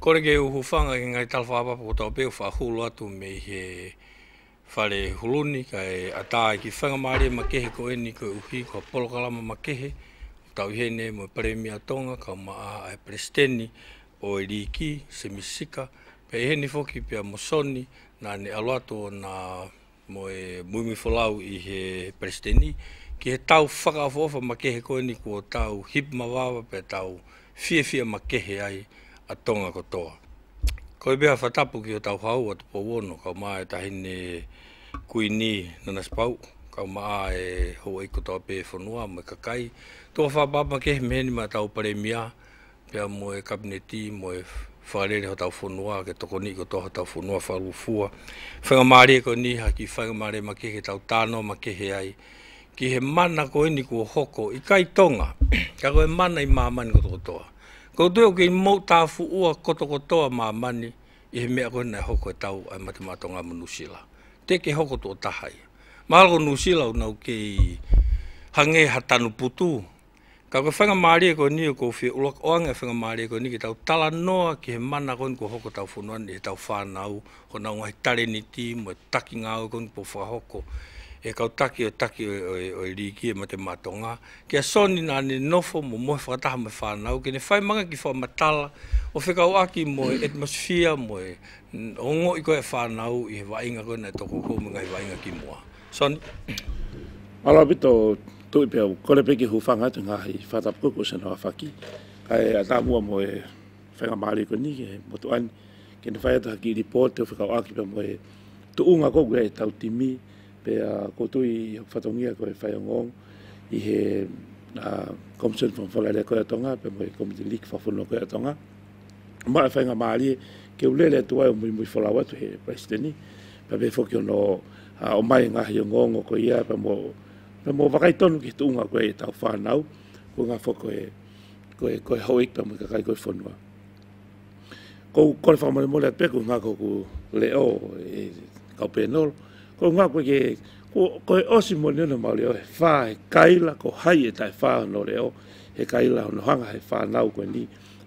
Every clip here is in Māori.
Kore ke uhufanga ki ngai talwhapa po tau peo whahulu atu me he whare huluni kai atai ki whangamare makehe ko eni ko uhi ko polokalama makehe tau hene mo premia tonga ka maa ai presteni o iriki se misika pe heni foki pia mosoni na ne aluato na mo e mumi folau i he presteni ki he tau whakafofa makehe ko eni ko tau hip mawawa pe tau fia makehe ai a tonga kotoa. Ko bea whatapu ki o tau hau atu po wono, kau maa e tahine kuini nanas pau, kau maa e hou eiko tau pe whanua, mo e kakai. Tō whapapa ke meheni ma tau paremia, pea mo e kabineti, mo e whakarere ho tau whanua, ke toko ni ko toha tau whanua whalufua. Whangamare ko ni ha ki whangamare ma ke tau tāno ma ke he ai. Ki he mana ko ini ko hoko, i kai tonga, ka koe mana i mamani ko toko toa. Ko teo ki mo tāwhu ua kotokotoa mamani i he mea koe nei hoko e tau ai matematonga mo Nusila. Te ke hoko tō tahai. Mahalo Nusila o nau ke hange hatanu putu. Ka koe whangamare ko ni o ko whia ulak oanga whangamare ko ni ki tau tala noa ki he mana koe ko hoko tau whunuan i he tau whanau. Ko nau ngai tare ni ti mo e taki ngāo koe po whahoko. E kau taki o riki e matematonga. Kia soni nā ne nofo mo moe whakataha me whanau. Kene whai manga ki whamatala. O whekau aki mo e atmosphere mo e ongo i koe whanau i he wainga koe nei toko kou ngai wainga ki mua. Soni? Ala bito tui pia kore peki hufanga tu ngahi whatapuku se noa whaki. Kai a tā mua mo e whenga maari ko ni ke motu ani. Kene whai ata ki report o whekau aki pia mo e tuunga kogu e tau timi. Pea kotui whatongia koe whaiongong i he Commission from Whalare koe atonga, pe mo e Community League whawhuno koe atonga. Maa e whainga maari ke ulele atu ai o mui whalau atu he presidenti, pe me whoki ono o mai ngahi o ngongo ko ia, pe mo wakaitonu ki tuunga koe e tau whanau, ko ngā whoko koe hoik pe mo kakai koe whanua. Ko kore whamare mole at peku ngā koku leo e kaupenolo, ko ngā koe ke, ko e osi mo nuna mau leo, he whā he kaila, ko hai e tai whā no leo, he kaila hono hanga he whā nau koe ni,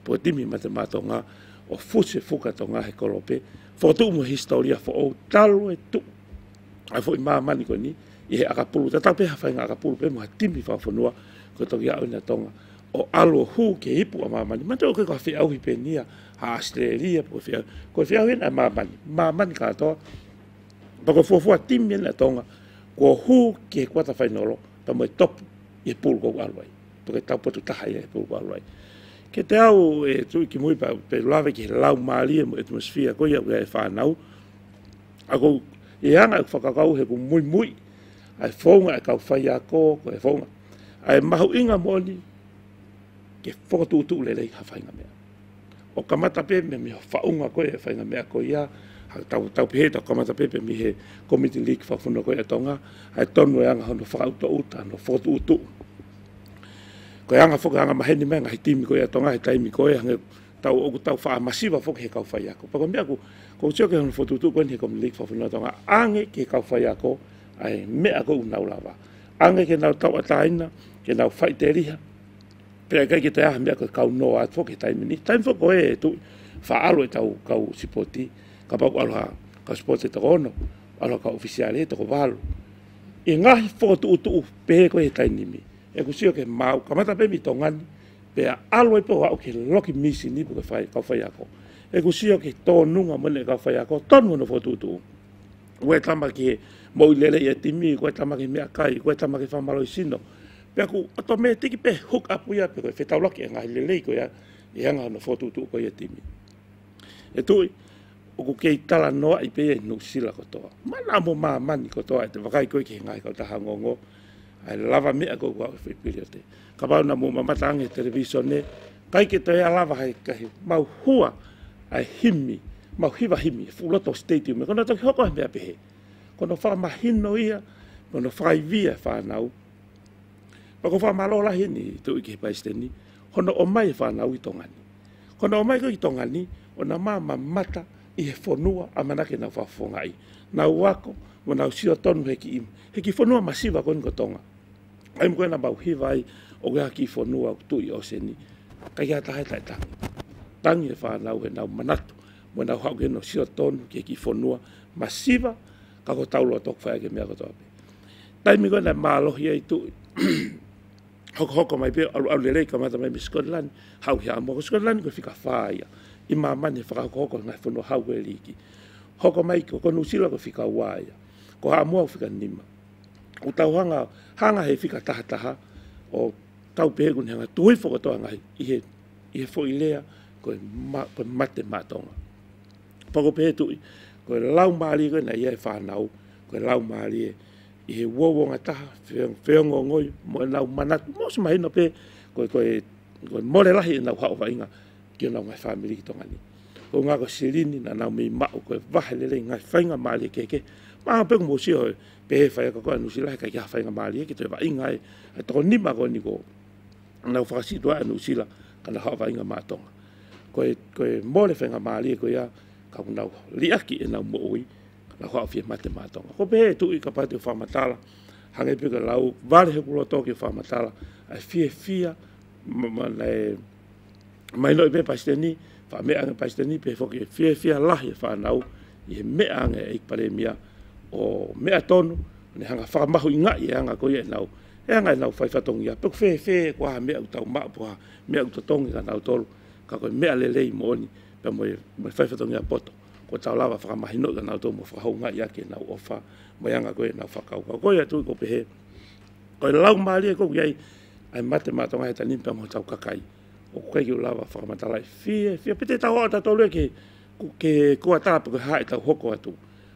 po timi matematonga, o fuse fukatonga he kolope, whotu mo historia, fo o talo e tu, ai fo i mamani koe ni, i he akapulu, tatau pe hawhainga akapulu, pe mo ha timi whawhanua, ko toki au ina tonga, o alo hu ke hipu a mamani, mata o ke koe whiau hi penia, ha Australia, ko whiau hena mamani katoa, pako fuafua timi na tonga, ko hu ke kuata whainolo, pa mo e topu i e pulu kou aluai. Toke tau potu taha i e pulu kou aluai. Ke te au e tui ki mui pa pe lawe ki he lau maali e mo atmosphere ko ia ua e whanau. Ako e anga e whakakau he ku mui, ai whaunga e kau whai a ko e whaunga. Ai mahu inga moni, ke whakatutu lelei ha whainga mea. O kamata pe me me whaunga ko e whainga mea ko ia, tau pihe tau kamata pepe mi he Community League whawhuna koe atonga, ai tonu e anga hono whakauta uta, no whotu utu. Koe anga whoka anga maheni mea ngahi timi koe atonga, he taimi koe, tau oku tau wha masiva whoka he kau whai ako. Pako mea ko tio ke hono whotu utu koe ni he Community League whawhuna atonga, ange ke kau whai ako, ai mea ko unau lawa. Ange ke nau tau ataina, ke nau whai te riha, pea kai ke te aha mea koe kau noa at whoka he taimi ni. Taimi whoka koe e tu wha alo e tau kau sipoti, ka pau aloha ka sport e toko ono, aloha ka ofisiale e toko walo. I ngahi whotu utu pehe koe he tainimi. E kusio ke mau, kamata pe mi tongani, pea alo e po wau ke loki misi ni po ke kau whai ako. E kusio ke tō nunga mone kau whai ako, tonu ono whotu utu. Ue tama ki mo i lele i e timi, ue tama ki mea kai, ue tama ki whamalo i sino. Pea ku, ato me tiki pe hook up ia, pe koe whetau loki e ngahi lelei koe ia, i anga ono whotu utu koe i e timi. E tui, o ku kei tala noa i pēia i Nusila kotoa. Mana mo mamani kotoa e te wakai koe ki ngai kau taha ngongo. Ai lava mea koe kua e whipiri o te. Ka pau na mo mamata ange televisione. Kai ke te ea lava hai kahi. Mau hua ai himi. Mau hiwa himi. Fuloto stadium. Kono toki hoko he mea pehe. Kono wha mahino ia. Kono whai via whanau. Pako wha malola hini tu iki he paisteni. Kono o mai whanau i tongani. Kono o mai koe i tongani. O na mama mata. I he whanua a manake na whawhongai. Nau wako, mo nau sio tonu heki imu. Heki whanua masiva koni kotonga. Ai mkoe na mau hiwai o gea ki whanua tui o seni. Kai kia tahe tai tangi. tangi e whanau e nau manatu. Mo nau hau ke no sio tonu ke ki whanua masiva ka ko taulo tok whae ke mea koto ape. Taimi koe na mālohi ai tu hoko mai pe au lelei ka mata mai mi Scotland hau hea mo Scotland ko fika whaia i mamani whakahoko ngai whanua hau e liki. Hoko mai ko Nusila ko fika waia ko ha mua fika nima. O tau hanga he fika taha o tau pegu ni hanga tui whakotoa ngai i he fo ilea ko mate matonga. Pako pehe tui ko lau maali ko na ia e whanau ko lau maali i he wawonga taha whiongo ngoi mo e nau manatu mo se mahina pe ko more lahi e nau hao wainga ki o nau ngai whamiri ki tonga ni. Ko ngā ko sirini na nau mi mau ko wahe lele ngai whainga maali keke. Maa peko mo sio pehe whaia ka koa Nusila ka kia whainga maali ki toi wainga e toko nima ko ni ko nau whakasitua e Nusila ka na hao wainga matonga. Ko more whainga maali ko ia ka nau liaki e nau mooi na hao fia mate matonga. Ko pehe tui ka pate o whamatala hange peka lau vale he kulo toki o whamatala ai fia mai noi pe pasteni fa me anga pasteni pe foki fia lahi fa nau i me anga e pare mia o mea tonu ne hanga whakamahu i ngai e anga ko i e nau nau whaifatongi a pek fe ko ha mea utau maa po ha mea utatongi ka nau tolu ka koe mea lelei mooni pe mo whaifatongi a poto ko tau lawa whakamahino ka nau tolu mo whakahau ngai ake nau ofa mo anga koe nau whakau ko ia tui ko pehe koe lau maali e koku iai ai mate matonga he tanim pe mo tau kakai o kei ki lawa whakamatala fia pete tau o tatolu ke kua tāpa ko hae tau hoko atu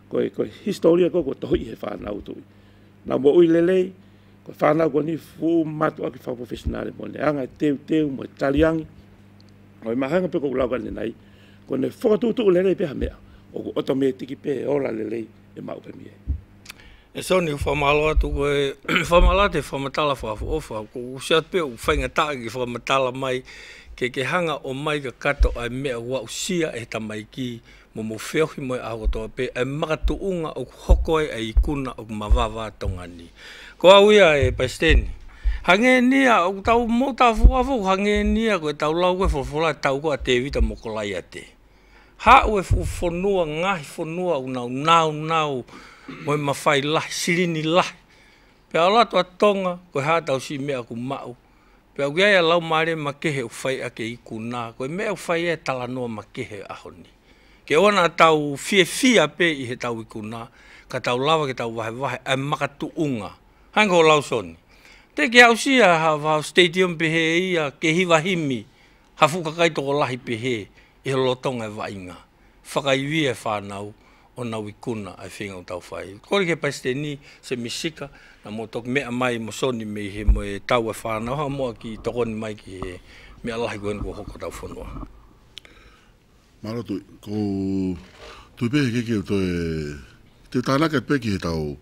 ko historia ko tohi he whanau tui. Nā mo ui lelei, ko whanau ko ni fu matu aki whau professionale mo ne anga teu mo taliangi. O i mahanga pe ko lau kane nei, ko ne whakatutu lelei peha mea, o ko oto mea tiki pe ora lelei e mau pe mea. E soni u whamalo atu koe, whamala te whamatala whafu ofa, ko usiat pe u whainga tāki whamatala mai, ke hanga o mai ka kato ai mea ua usia e tamai ki, mo whiohi mo e aho toa pe, e makatuunga o hokoi e ikuna o mawawa tongani. Ko auia e Pasteni, hange nia, o tau mo ta fuafu, hange nia, ko e tau lau e whorwhora tau ko a te vita mo kolai a te. Ha ue whonua, ngahi whonua, nau, mo e mawhai lahi, sirini lahi. Pe alato a tonga, ko e hātau si mea ku mau. Pe au ia lau maare makehe u whai ake ikuna, ko e mea u whai e talanoa makehe ahoni. Ke ona tau fia pe i he tau ikuna, ka tau lawa ke tau wahe, ai makatuunga. Hanga o lau soni. Te ke au sia ha stadium pehe ia, ke hiwa himi, ha fukakai toko lahi pehe, i he lotonga e wainga. Whakaiwi e whanau, o nau ikuna ai whinga o tau whai. Kore ke Pasteni se misika, na mo tok mea mai mo soni me he mo e tau e whanau, ha moa ki tokoni mai ki he mea lahi koen ko hoko tau whanua. Maro tui pehe keke o te tānaka pe ki he tau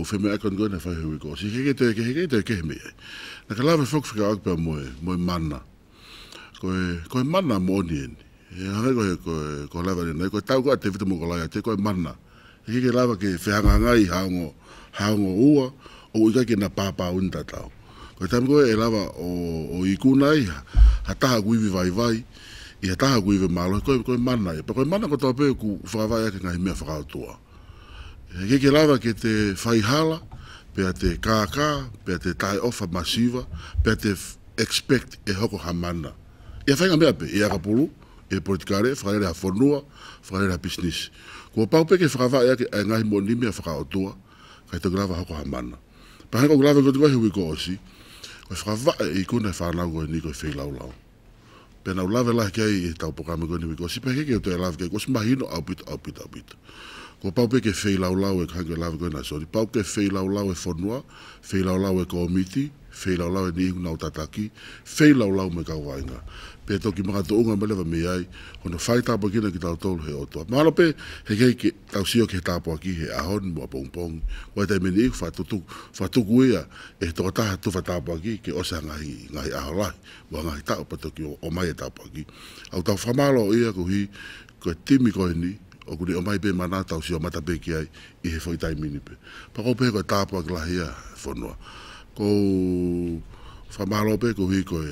whemea akon koe na whaihui ko. Si keke te kehe mea. Na ka lawe whokwhika akpea moe mana. Koe mana mo onien. E hangai koe lawa ni nei. Koe tau koe te vita mo kolai te koe mana. E keke lawa ke whihanga ngai haongo ua o ika ke na pāpā unta tau. Koe tam koe e lawa o ikunai ha taha kuiwi vai. Ia taha kuiwe malo, koe mana ia. Pa koe mana ko tau pe ku whakawai ake ngai mea whakautua. Keke lawa ke te whaihala, pea te kākā, pea te tai ofa masiva, pea te expect e hoko hamana. Ia whainga mea pe, ia kapuru, e politikare, whakarere ha whanua, whakarere ha business. Kua pau pe ke whakawai ake ngai mo ni mea whakautua, kai toki lawa hoko hamana. Pa hanga ko lawa koe tukai hui ko osi, koe whakawai i kuna whanau koe ni koe whailau. Pena u lawe lahi kei e tau pokame koe niwi ko si pehe kei o te lawe kei ko si mahino au pita. Ko pau pe ke whei lau e kange lawe koe na sori. Pau ke whei lau e whanua, whei lau e komiti, whei lau e nihu nau tataki, whei lau me kauwainga. Pe toki mga to unga melewa me ai, hono whai tāpua kina ki tau tolu he otoa. Mahalo pe he kei ke tau sio ke he tāpua ki he ahon mua pongpong. Wai tai meni iku whatuku ia e he tokotaha tuwha tāpua ki ke osa ngahi aholahi. Wa ngahi tau patoki o mai e tāpua ki. Au tau whamalo ia kuhi koe timi koe ni, o kuri o mai pe mana tau sio mata pe ki ai i he whai tai mini pe. Pako pe koe tāpua ki lahi ia whanua. Ko whamalo pe kuhi koe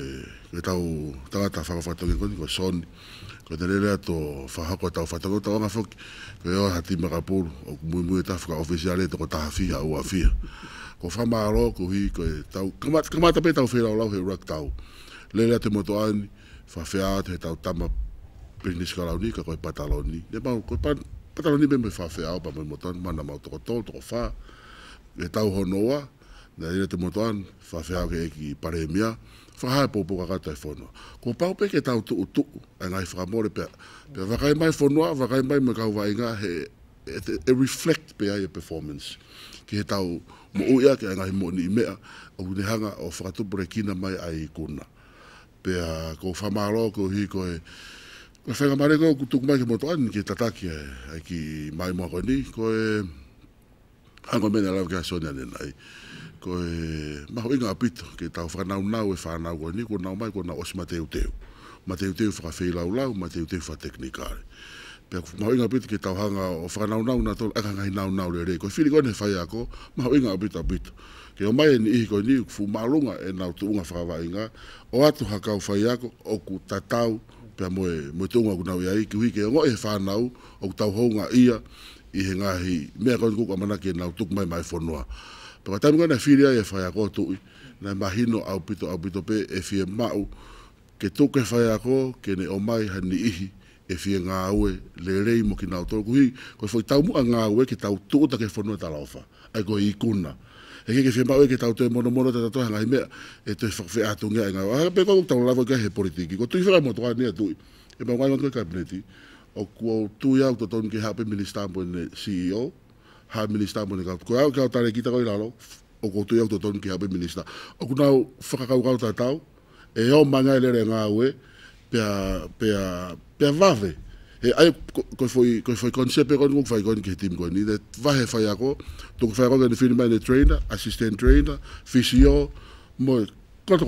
tau tangata whakawhatongi koni ko soni. Ko te lelea tō whahako tau whatongo tau anga whoki. Ko eo hati makapuru o mui tawhaka ofisiale tō ko tahawhia au awhia. Ko whamaro ko hi ko e tau, kamata pe tau whera o lau he urak tau. Lelea te motoani, whawhea te tau tama Pringnis Kalauni ka ko e pataloni. Ne mau ko pataloni me whawhea o pa me motoani mana mau toko tol, toko wha. E tau honoa, na ina te motoani, whawhea ke eki paremia. Whahae pōpō kakata e whonua. Ko pau pe ke tau tuku, e ngai whakamore pia. Pia wakai mai whonua, wakai mai me kau wainga, he reflect pe ai e performance. Ki he tau mo uia, ke ngai mo ni mea, o unehanga o whakatupure kina mai ai kuna. Pia ko whamaro, ko hi ko e, ko whenga mare ko tuku mai ke motoani, ki tataki ai ki mai mua koni, ko e, hango mena lau kia sonia nenai. Ko e maho inga apito ke tau whanau e whanau ko ni ko nau mai ko na osi mateu teu whakawhi lau mateu teu whateknikare pe maho inga apito ke tau hanga o whanau na tol aka ngai nau le re ko whiri kone whai ako maho inga apito ke o mai ni ihi ko ni fu malunga e nau tuunga whakawainga o atu hakau whai ako o ku tatau pe moe tuunga ku nau iai ki hui ke o e whanau o ku tau hounga ia i he ngahi mea kone kuka manake nau tuk mai whonua. Paka tamu ngana whiria e whai ako tui, na mahino au pito pe e whie mau, ke tuke whai ako, ke ne o mai hani ihi, e whie ngā ue, le rei mo ki nau toro kuhi, koe whai tau mua ngā ue, ke tau tuuta ke whanua talawha, ai koe i kuna. E ke whie mau e ke tau te mono te tatoa ngai mea, e te whakawhi atunga e ngā ue, pe kau tau lawa kai he politiki, ko tui whai mo toa nia tui, e mau ngai koe kabineti, o kua tui au to tonu ke hape minister mo ne CEO, ha minister mo ne ko au ka tare kita ko ilalo o ko tu yo to ton ki ha minister o ku nau whakakau kau tatau e o manga ele nga we pe vave e ai ko foi concept ko foi ko ki tim ko ni de vahe fai ako to ko fai ko ni film man trainer assistant trainer physio mo ko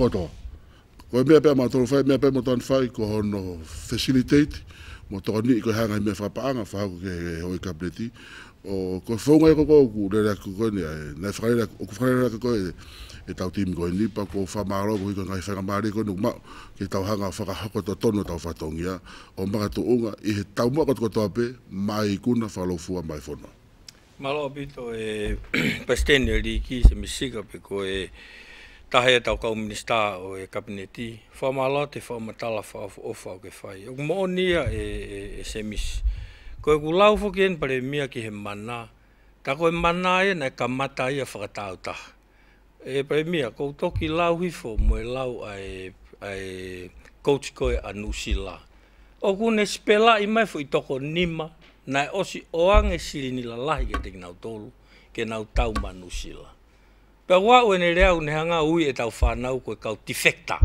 me pe ma to fai me pe mo ton fai ko no facilitate mo to ni ko hanga me fa paanga fa ko ke o kabineti o ko fonga ko ku le ko ni na frere ko frere ko e tau tim ko ni pa ko fa maro ko ngai fa mari ko no ma ke tau hanga fa ko to tono tau fa tongia o ma to unga i tau mo ko to ape mai kuna fa lo fu mai fono malo bito e pastene ri ki se misika pe ko e tahe tau ka minister o e kabineti fa malo te fa matala fa o fa ke fai o mo nia e semis ko ku lau fo ken pare mia ki he mana ta ko mana e na ka mata ia whakatau ta e pare mia ko toki lau hi fo mo lau ai coach ko e anusila o ku ne spela i mai fo i toko nima na osi oange sili ni la lahi ke te nau tolu ke nau tau manusila pe wa o ne rea ne hanga ui e tau whanau ko e kau tifekta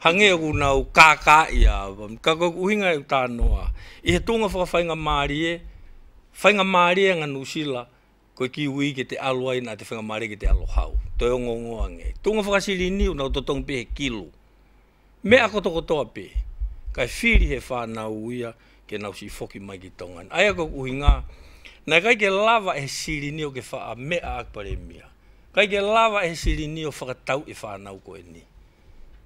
hange o nau kaka ia ka ko uhinga u tanoa i he tunga whakawhainga marie nga nusila ko ki ui ke te aluai na te whainga marie ke te alohau to e ngongo ange tunga whakasili ni u nau totong pe he kilo me ako toko toa pe kai whiri he whanau ia ke nau si foki mai ki tongan ai ako uhinga na kai ke lava e sili ni o ke wha mea akpare mia kai ke lava e sili ni o whakatau e whanau ko e ni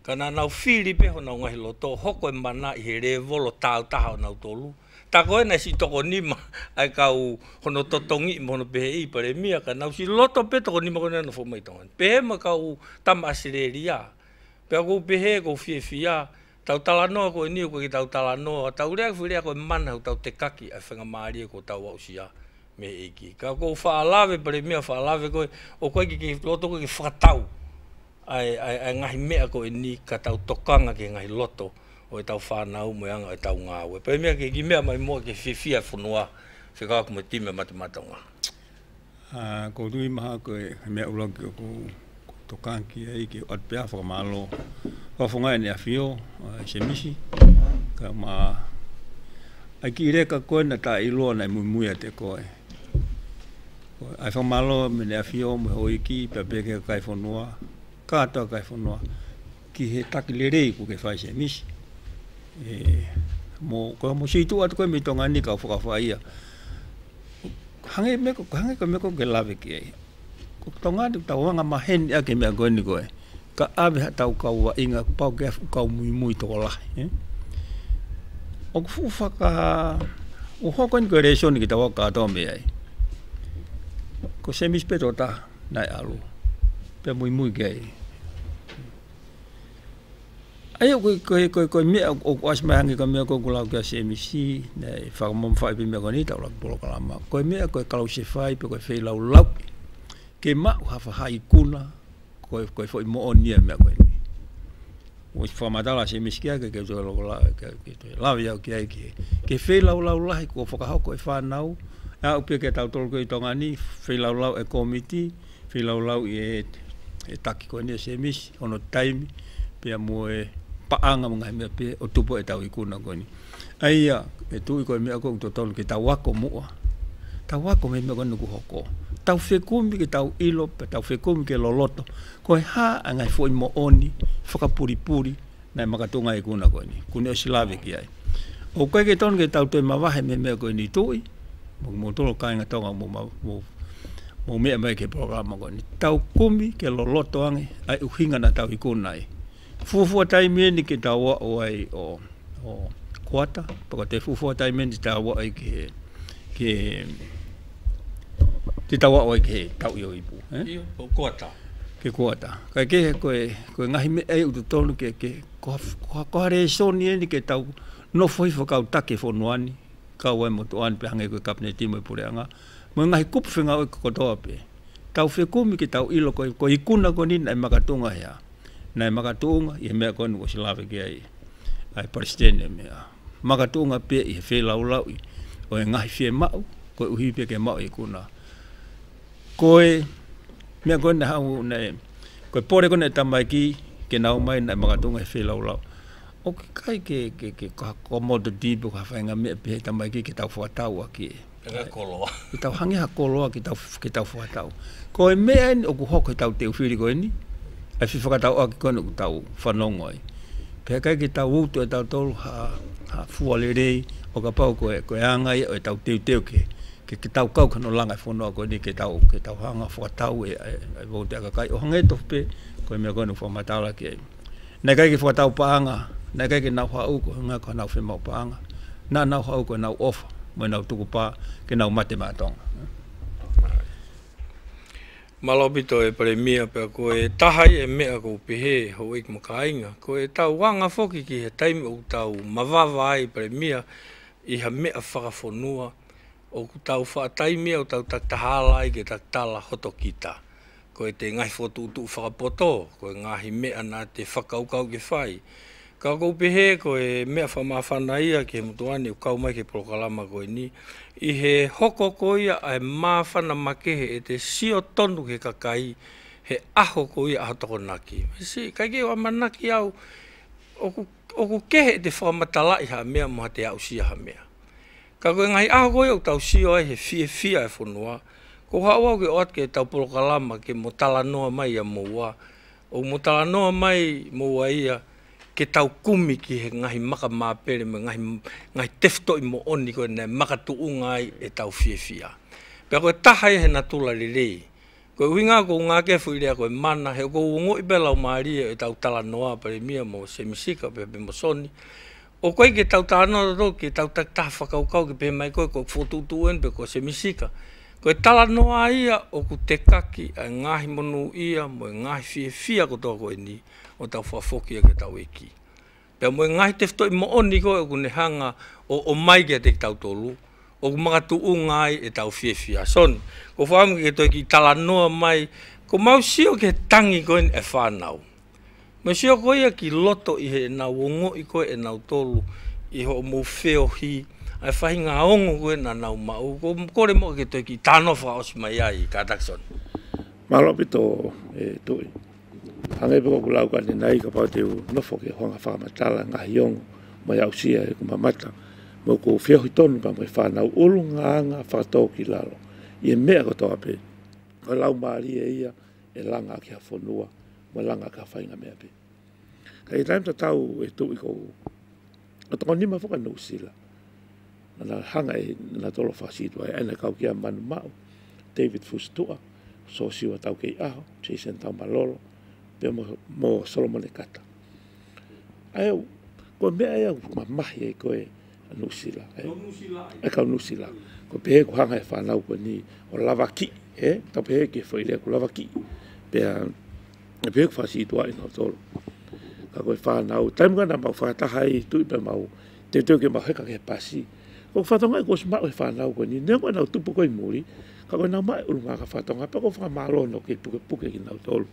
kana nau whiri pe ho nau ngahi loto hoko e mana i he re volo tau taha o nau tolu. Ta koe na si toko nima ai kau hono totongi mono pehe i pare mia ka nau si loto pe toko nima kone no fomai tongan. Pehe ma kau tama asireria. Pe aku pehe ko fia tau talanoa ko e niu ko ki tau talanoa. Tau rea whirea ko e mana hu tau te kaki ai whenga maaria ko tau ausia me eki. Ka ko whaalave pare mia whaalave koe o koe ki loto ko ki whakatau. Ai ngahi mea ko e ni ka tau tokanga ke ngahi loto o e tau whanau mo anga e tau ngāwe. Pai mea ke mea mai mua ke whiwhia whanua whikaku mo time matematonga. Ko tui maha ko e mea uraki o ko tokangi e ke atpea whakamalo whawhangai ne a whio se misi ka ma ai ki reka koe na ta iloa nei muia te koe. Ai whamalo me ne a whio mo hoi ki pepeke kai whanua kata kai whanua ki he taki le rei ko ke whai se misi. Mo siitu atu koe mi tonga ni ka whakawhaia. Hange ko me ko ke lawe ki ei. Ko tonga ni tau wanga maheni a ke mea koe ni koe. ka ave ha tau kau wa inga pau ke kau mui to la o fu faka o hoko ni koreso ni kita wa ka to me ai ko semis petota nai alu pe mui ke ai ko me o as mangi ko me ko kula ka semisi nei fa mom fa pe me ko ni tau la polo kala ma ko me ko kalau se fai pe ko fe lau ke ma ha fa hai kuna ko foi mo onia me ko ni o fa madala semisi ke zo la ke la ya ke fe lau la ko fa ka ko fa nau a pe ke tau tol ko tonga ni fe lau e committee fe lau e taki ko ni semisi ono time pe mo paanga mga me pe o tupo e tau ikuna ko ni aia e tu ko me ko to tol ke tau wako mo tau wako me ko no hoko tau fe kumi ke tau ilo pe tau fe kumi ke loloto ko ha anga foi mo oni foka puri na makatunga ikuna ko ni kuni o silave ki ai o ko ke ton ke tau te mawahe me ko ni tui mo tolo ka nga tonga mo me ke programa ko ni tau kumi ke loloto ange ai uhinga na tau ikuna ai fufu tai meni ke tawa o ai o kuata pa te fufu tai meni tawa ai ke te tawa o ke tau yo ipu o kuata ke ko ngahi me ai u tonu ke ko re soni ni ke tau no foi fo ka take fo noani ka wa mo to an pe hange ko kapne timo pureanga mo ngahi kup fenga o ko tope tau fe kumi ke tau ilo ko ikuna ko ni na makatunga ya na makatunga i me ko no silave ke ai presidente me makatunga pe i fe lau o ngai fe mau ko uhi pe ke mau i kuna ko me ko na hu na ko pore ko na tamai ki ke na mai na makatunga fe lau o kai ke ko modo di bu ka fa me pe tamai ki tau fo tau aki koloa tau hangi ha koloa ki tau fo tau ko me en o ko hoko tau te ufiri ko ni ai fi whakatau aki kono ku tau whanongo ai. Pea kai ki tau utu e tau tolu ha fuale rei o ka pau koe angai o e tau teu ke tau kau kano langa e whanua koe ni ke tau hanga whakatau e vote aka kai. O hangai tofu pe koe mea koe nu whamatala ki ai. Nei kai ki whakatau paanga, nei kai ki nau hau ko ngai ko nau whemau paanga. Nā nau hau ko nau ofa, mo nau tuku pā ke nau mate mātonga. Malobito e pare mia pe ko e tahai e mea ko pehe ho ik makainga ko e tau wanga foki ki he taimi o tau mavawa ai pare mia i ha mea whakafonua o tau whaataimi o tau taktahala ai ke taktala hotokita ko e te ngai fotu utu whakapoto ko e ngahi mea na te whakaukau ke whai ka ko pehe ko e mea whamawhana ia ke mutuani o kau mai ke prokalama ko e ni i he hoko ko ia ai mawhana makehe e te sio tonu ke kakai he aho ko ia aho toko naki. Si, kai ke wa manaki au oku kehe te whamatalai ha mea maha te au sia ha mea. Ka koe ngai aho ko ia o tau sio ai he fia e whanua. Ko hawa ke oat ke tau prokalama ke mo tala noa mai ia moua. O mo tala noa mai moua ia ke tau kumi ki he ngahi maka māpere me ngahi tefto i mo oni koe nei maka tuunga ai e tau fia. Pea koe tahai he na tula lirei. Koe uinga ko ngā kefu i rea koe mana he ko ungo i belau maaria e tau tala noa pare mia mo semisika pe mo soni. O koe ke tau tala noa to ke tau taktaha whakaukau ke pe mai koe ko whotutuen pe ko semisika. Koe tala noa ia o ku te kaki a ngahi monu ia mo ngahi fia ko tō koe ni. O tau whafokia ke tau eki. Pea mo ngai te whtoi mo oni koe o kune hanga o mai ke te tau tolu. O mga tuu ngai e tau fia. Son, ko whaamu ke toi ki tala noa mai, ko mau sio ke tangi koe e whanau. Mo sio koe ki loto i he na wongo i koe e nau tolu, i ho mo wheo hi, ai whahinga ongo koe na nau mau. Ko kore mo ke toi ki tano whaos mai ai, ka takson. Malopito e tui. Hangai peko kulau ka nei ka pau te nofo ke honga whakamatala ngahi ongo mai au sia e kumamata. Mo ko whiohi tonu ka mai whanau ulu nganga whakatau ki lalo. I e mea ko toa pe. Ko lau maari e ia e langa ki ha whanua mo langa ka whainga mea pe. Ka i taimta tau e tui ko o tonga nima whakanau sila. Nana hanga e nana tolo whasitua e ena kau ki a manu mau. David Fustua, so siwa tau kei aho, Jason tau malolo. pe mo Solomon e kata ai ko me ai ma mai ko e nusila e ka nusila ko pe ko hanga fa na ko ni o lavaki ta pe ke foi le ko lavaki pe ko fa si to ai no tol ka ko fa na o tam ga na ma fa ta hai tu pe mau te ke ma ka ke pasi ko fa tonga ko sma o fa na ko ni ne ko na tu ko i muri ka ko na ma u nga ka fa tonga pa ko fa malo no ke pu ke na tol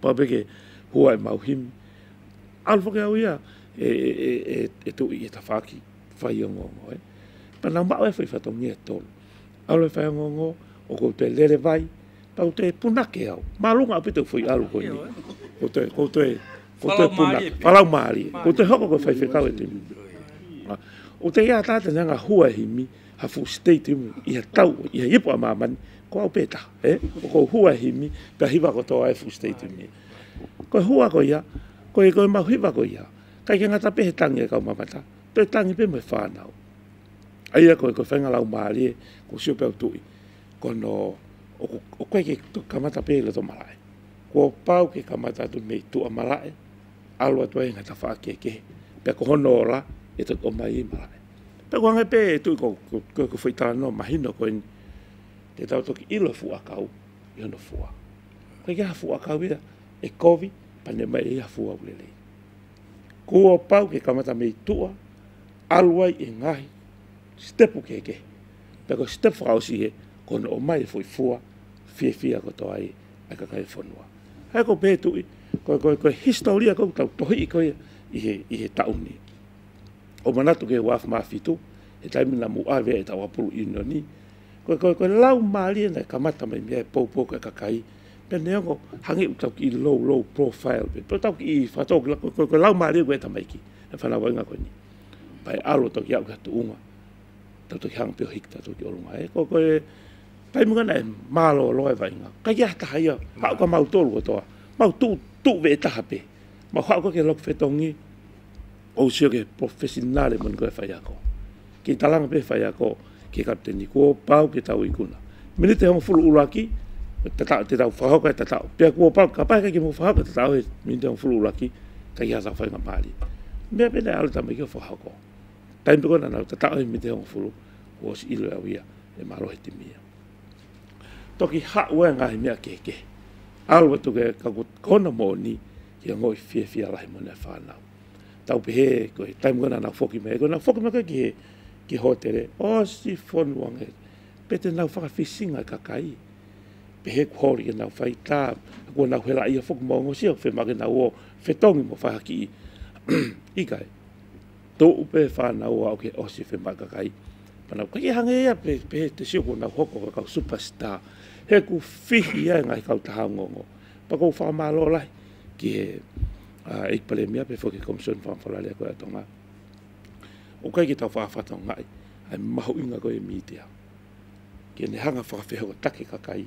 pa be ke huai mau him alfa ke ia tu i ta faki fai ngo pa na ma fa fa tonga tol alo fa ngo o ko te lele vai pa te puna ke au malunga pito foi alu ko ni ko te puna fala mali ko te hoko ko fai ka te o te ia tata nga hua himi ha fu state mu ia tau ia ipo amaman ko au peta ko hua himi pa hiva ko to ai fu state mi ko hua ko ia ko ma hiva ko ia kai nga ta pe tangi ka mamata pe tangi pe me fa na ai ko fenga la mali ko sio pe tu ko no o ko ke to kamata pe le to malai ko pau ke kamata tu me tu malai alwa to nga ta fa ke pe ko honora e to o mai malai pe ko nga pe tu ko foi ta no mahino ko te tau to ki ilo fu akau yo no fu ko ya fu akau vida e kovi pa ne mai ya fu ulele ko pau ke kamata me tu alwa e ngai stepu ke pe ko step frau si ko no mai foi fu fia ko to ai ka kai fonua ha ko pe tu ko historia ko to hi ko i tauni o manatu ke waf mafitu e taimi na mu ave e tawa pulu inoni ko lau mali na kamata mai me po ka kai pe ne ko hangi utau ki low profile pe tau ki fa to ko lau mali ko ta mai ki na fa na wanga ko ni pai alo to ya ka tu unga to hang pe hikta to yo lunga ko taimi ngana malo lo e vainga ka ya ta ya ha ko mau to ko to mau tu ve ta pe ma ha ko ke lok fetongi o sio ke professionale mon ko fa ya ko ki talang pe fa ya ko ki kapteni ko pau ki tau ikuna minite hon fulu ulaki te tau fa ko te tau pe ko pau ka pa ke mo fa ko te tau minite hon fulu ulaki ka ya sa fa nga mali me pe na alta me ko fa ko taim ko na te tau minite hon fulu ko si ilo ya e malo hitimia toki ha wa nga me ke alwa to ke ka ko na mo ni ki ngoi fia la mo na fa na tau pe ko taim ko na foki me ki hotere o si fon wange pete na fa fisinga ka kai pe he ko ri na fa ita ko na hela ia fok mo si fe ma na o fe tong mo fa ki ikai to pe fa na o ke o si fe ma ka kai pana ko ye hange ya pe te si ko na hoko ka superstar he ku fi ya ngai ka ta ngo pa ko fa ma lo lai ki ik pale mia pe fo ke komison fa fa la ko tonga o kai ki ta fa fa tonga ai mahu inga ko e mitia ke ne hanga fa fe ho take ka kai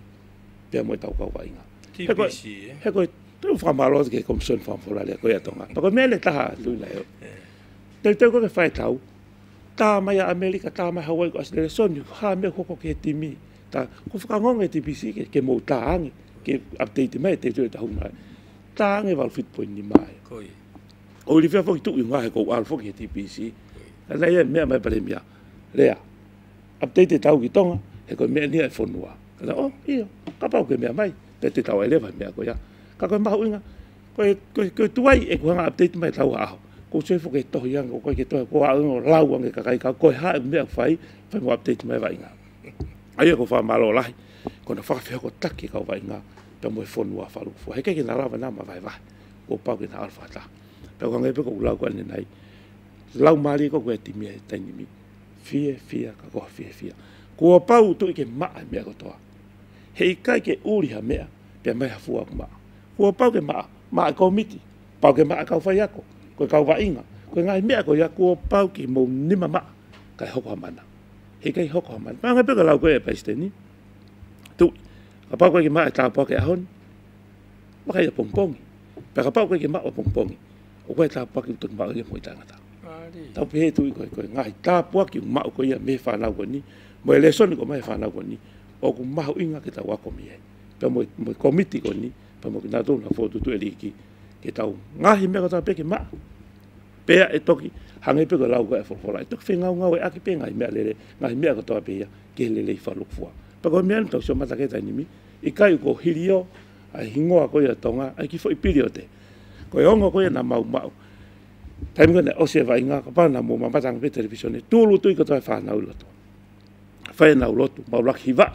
pe mo ta ko wa inga he ko tu fa ma lo ke komison fa fa la ko tonga pa ko mele ta lu la yo te ko ke fa tau ta mai Amerika ta mai Hawaii ko asle son ha me ko ke timi ta ko fa ngong e TPC ke mo ta ang ke update mai te ta huma ta ang e val fit point ni mai koi Olivia fo tu inga ko al fo ke TPC la ye me mai pare mia lea update tau ki tonga e ko me ni e fonua la o io ka pa ke me mai te tau ele vai me ko ya ka ko ma inga ko tu ai e ko update mai tau a ko se fo ke to yang ko ke to ko a no lau ang ka kai ka ko ha me fai mo update mai vai nga ai ko fa malo lai ko na fa fe ko taki ka vai nga pe mo fonua fa lu fo he ke na lava na ma vai vai ko pa ke na alfa ta pe ko ngai pe ko lau ko ni nai lau mali ko ti mi tai ni mi fia ka ko fia ko pau tu ke ma me ko to he kai ke uri ha me pe mai fu ma ko pau ke ma ko miti pau ke ma ka fa ya ko ka va inga ko ngai me ko ya ko pau ke mo ni ma ka ho ko mana he kai ho ko mana ma ngai pe ko lau ko e pa steni tu ka pau ko ke ma ta pa ke hon ma ka ya pompong pe ka pau ko ke ma pompong o ko ta pa ke tu ma ke mo ta ngata tau pe tu ko ngai ta po ki ma ko ia me fa na ko ni mo le son ko mai fa na ko ni o ku ma inga ke ta wa ko mi pe mo komiti ko ni pa mo na to na foto tu eliki ke tau ngahi me ka pe ke ma pe e toki hange pe ko lau ko e fola tok fe ngau e aki pe ngai me le ngai me ka to pe ya ke le fa lu fua pa ko me to so mata ke ta ni mi I kai ko hirio ai hingoa ko ia tonga ai ki foi piriote ko ongo ko na mau taimi ko ne o se vai nga ka pa na mo ma patang pe televisione tulu tu ko to fa na ulo to fa na ulo tu mau lak hiva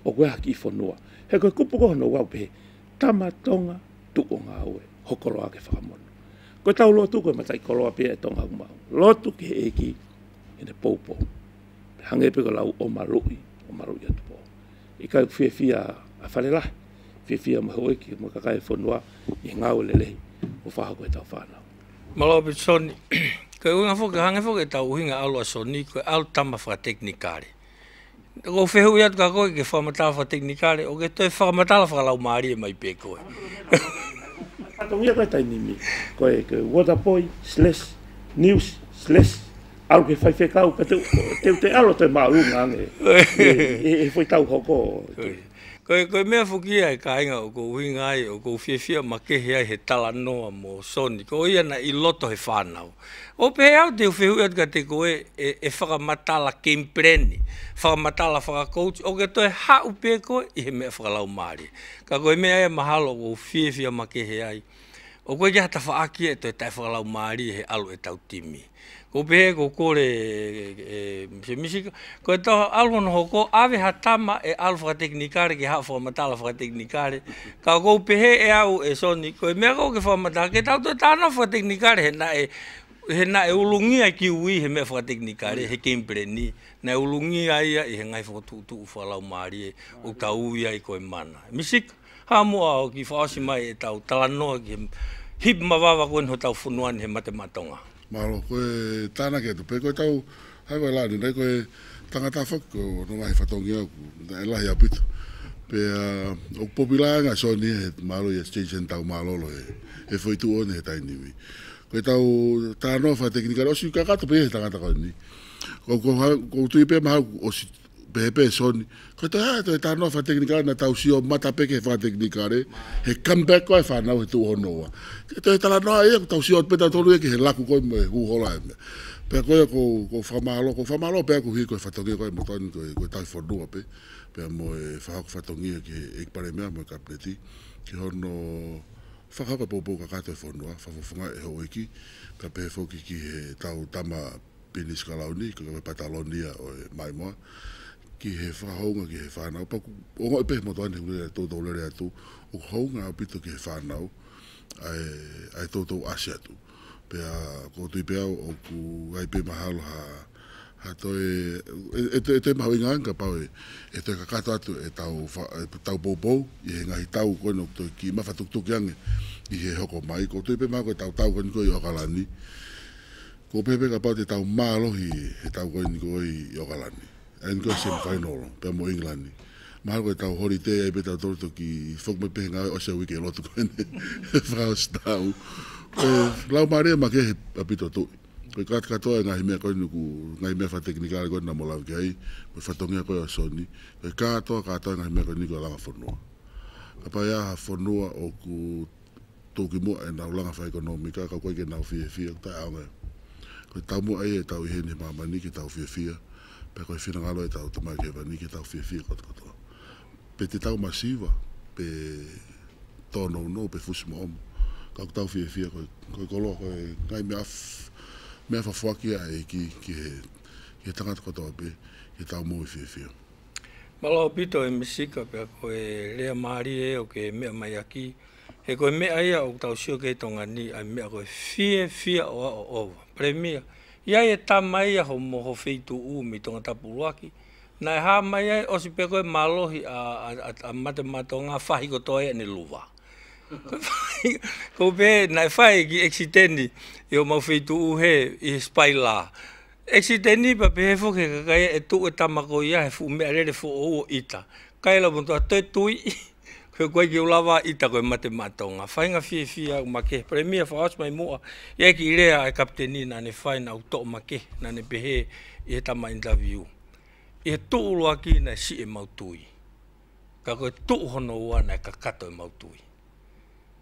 o ko haki fonua he ko kupu ko no wa pe tamatonga tu o nga we hokolo ake fa mon ko tau lo tu ko matai ko lo pe tonga ma lo tu ke eki ene popo hange pe ko lau o marui atu po I kai fia a falela fia ma hoi ki mo kakai fonua I ngau lele o faha ko tau fana Malo soni ko unga fo ka hanga fo ke tau hinga alo soni ko al tama fa teknikare ko fehu ia ka ko ke fa mata fa teknikare o ke to fa mata fa lau mari mai pe ko Ato ia ka tai nimi ko e ke waterboy / news / al ke fai fekau ka te alo te maunga e foi tau hoko Ko mea fukia e kainga o ko winga ai o ko fia makehe ai he tala noa mo soni ko ia na I loto he whanau. O pe au te uwhehu at ka te koe e whakamatala kempreni, whakamatala whakacoach, o ke toi hau pe koe I he mea whakalau maari. Ka koe mea e mahalo o fia makehe ai. O koe kia hata whaakia e toi tai whakalau maari he alu e tau timi. Ko pehe ko kore se misika ko to algo no ko ave hatama e alfa teknikare ke ha formatala fa teknikare ka ko pehe e au e soni ko me ko ke formatala ke tau to tana fa teknikare he na e ulungi ki ui he me fa teknikare he kempreni na ulungi ai he ngai fa tu fa lau mari o tau ia ko mana misik ha mo o ki fa si mai e tau talano ki hip mavawa ko no tau funuan he matematonga Malo koe tāna ke tu pe koe tau hai wai lani nei koe tangata whako no mai whatongi au e lahi apitu pe o popilanga soni he malo I exchange and tau malolo e whaitu one he tainimi koe tau tāno wha teknikare o si kakata pe he tangata koe ni ko tui pe maha o si pe soni ko to ha to tāno wha teknikare na tau si o mata pe ke wha teknikare he comeback koe whanau he tu honoa to tala no ia tau si o pe tau tolu ke he laku koe me hu hola me pe koe ko famalo pe ko hi koe whatongi koe mo tani koe tai whanua pe mo e whatongi ke e pare mea mo kapneti ki hono whakaka popo ka kato e whanua whafunga e ho iki ka pe foki ki he tau tama pinis kalauni ka patalonia o mai moa ki he whahonga ki he whanau. O ngoi pehe mo toane hure tō lere atu, o honga au pito ki he whanau, ai tō ase atu. Pea, ko tui pea o ku ai pe mahalo ha toi, e te mahau inga anga pau e toi kakato atu e tau boubou, I he ngahi tau kono toi ki mawhatuktuki ange, I he hoko mai, ko tui pe mahau koe tau kono koe I okalani. Ko pepe ka pau te tau mālohi he tau koe I okalani. En ko sem final pe mo England mal ko tau holiday ai beta torto ki fok me pe nga o se wiki lotu ko ne Frau Stau lau mare ma ke apito tu ko ka to nga me ko ku nga me fa teknika ko na mo la ke ai me fa tonga ko soni ka to nga me ko ni ko la fonua apa ya fonua o ku to ki mo na la fa economica ka ko ke na fi ta nga ko tamu ai tau he ni mama ni ki tau fi pe koe whina ngalo e tau tamai ke wani ke tau whia koto. Pe te tau masiva, pe tōno no, pe fusimo omo. Kau tau whia koe kolo, koe ngai mea whawhakia e ki he tangata kotoa pe, ke tau mo whia. Malo pito e misika pe koe rea maari e o ke mea mai aki. He koe mea ia o tau sio ke tonga ni, ai mea koe whia o premia. Ia e tamai a ho moho feitu mi tonga tapuruaki. Nai ha mai ai o si pe koe malohi a matematonga whahi ko toi ne luwa. Ko pe nai whai ki exitendi I o mau feitu he I spaila. Exitendi pa pe he foke kakai e tu e tamako ia he fu mea rere fu o ita. Kaila buntua te tui koe ki ulawa ita koe matematonga. Whainga whia make premia whaos mai mua. Ia ki rea e kapteni na ne whaina au tō make na ne pehe I he tama interview. I he tō aki na si e mautui. Ka koe tō hono ua na ka kato e mautui.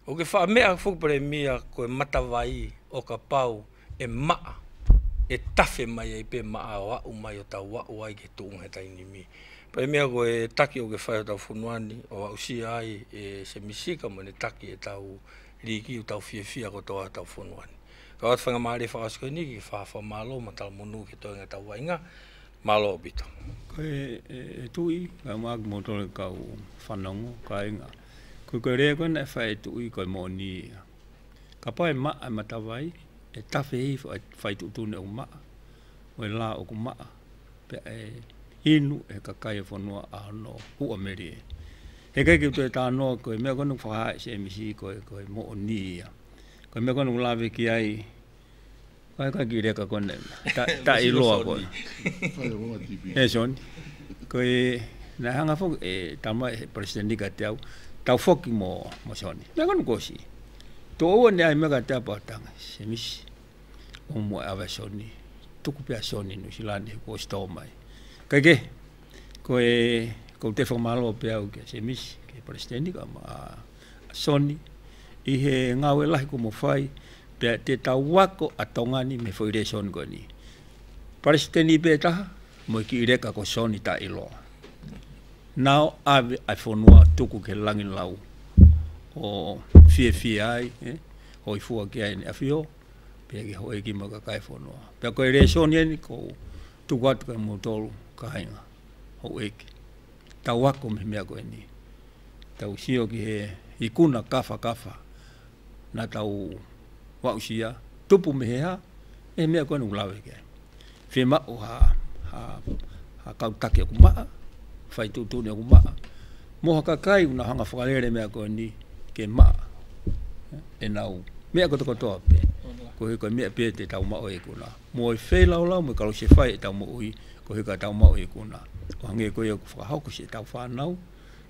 O ke wha mea whukpare mia koe matawai o ka pau e maa, e tawhe mai e pe maa o au mai o tau wau ai ke tuunga he taini mi. Pai mea koe taki o ke whai o tau whunuani o au si ai e se misika mo ne taki e tau riki o tau fia ko toa tau whunuani. Ka watu whanga maare whakasko ni ki whawha malo ma tala monu ke toenga tau wainga, malo o bito. Koe tui, ka maak motore kau whanongo, ka inga. Koe rea koe na whai tui koe mo ni. Ka pae maa e matawai, e tawhi hei whai tutune o maa, o e la o ku maa, pe e inu e kakai e whanua a no hua meri e. He kai ki tu e tānoa koe mea koe nuk whahae se emisi koe mo ni ia. Koe mea koe nuk lawe ki ai, kai ki reka koe ne, ta i loa koe. E soni, koe na hanga fok e tama e presidenti ka te au, tau foki mo soni. Mea koe nuk osi. Tō ua ne ai mea ka te apatanga, se misi, o mo e awe soni, tuku pia soni no silani ko sto mai. Kai ke, koe te whamalo pia au ke se misi, ke presidenti ka ma soni, i he ngawe lahi ko mo whai, pia te tau wako a tongani me whaire soni koe ni. Presidenti pe taha, mo ki ireka ko soni ta iloa. Nao ave ai whanua tuku ke langi lau, o fie ai, hoi fua ki ai ni awhio, pia ki hoi ki maka kai whanua. Pia koe re soni eni, ko tuku atu kai mo tolu ka hainga, hoi eki. Tau wako me mea koe ni. Tau sio ki he ikuna kafa, na tau wausia, tupu me hea, e mea koe nuk lawe ke. Whi mao ha kau take aku maa, whai tutune aku maa. Moha kakai una hanga whakalere mea koe ni, ke maa. E nau, mea koe tokotoa pe. Koe koe mea pe te tau mao e kuna. Mo e whei lau, mo kalau se whai e tau mo ui, koe ka tau mao e kuna. O hange koe aku whakahauku se tau whanau,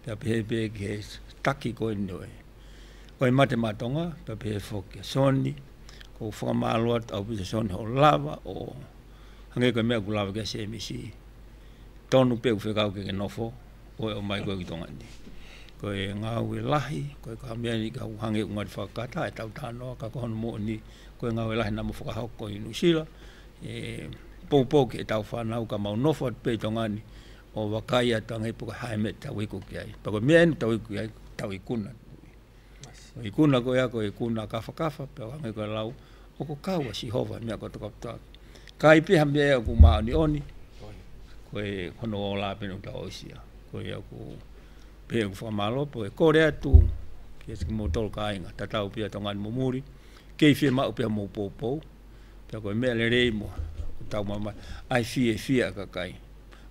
pia pehe ki he taki koe noe. Koe mate matonga, pia pehe whokia soni, ko whakamaloa au pisa soni ho lava, o hange koe mea ku lava kia se emisi. Tonu pe whekau ke nofo, koe o mai koe ki tonga ni. Koe ngau e lahi, koe ka mea ni ka hange ungari whakata, e tau tānoa, ka kohono mo ni, koe ngau e lahi namo whakahauku koe inu sila, pōpō ke tau whanau ka mau nofo at pe tonga ni, o wakai atu angai puka haime tau iku ki ai. Pako mea enu tau iku ki ai, tau ikuna. Ikuna koe ako, ikuna kafa, pia hangai koe lau, o ko kaua si hova mea koe toka. Kai piha mea aku maa ni oni, koe hono o la penu ta oisia. Koe aku pia aku whamalo, koe kore atu, ki esi ki mo tolu ka inga, tatau pia tongani mumuri, kei fie mau pia mo pōpō, pia koe mea le rei mo, tau mamai, ai fie kakai.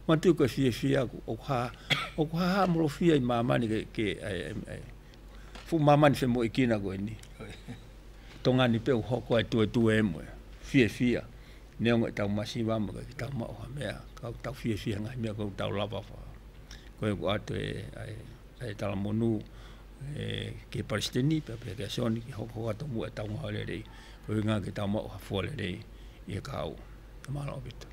Matu koe fie aku, o ha molo fie i mamani ke fu mamani fe mo ikina koe ni. Tongani pe hoko ai tue e moe, fie. Neonga tau masiwa mo ke tau mao mea, kau tau fie ngai mea kau tau lava wha. Koe ko atu e tala monu ke palestini, pe ke soni ki hoko atu mu e tau ngā le rei. Koe ngā ke tau mao hafua le rei i e kau. Tamara o bita.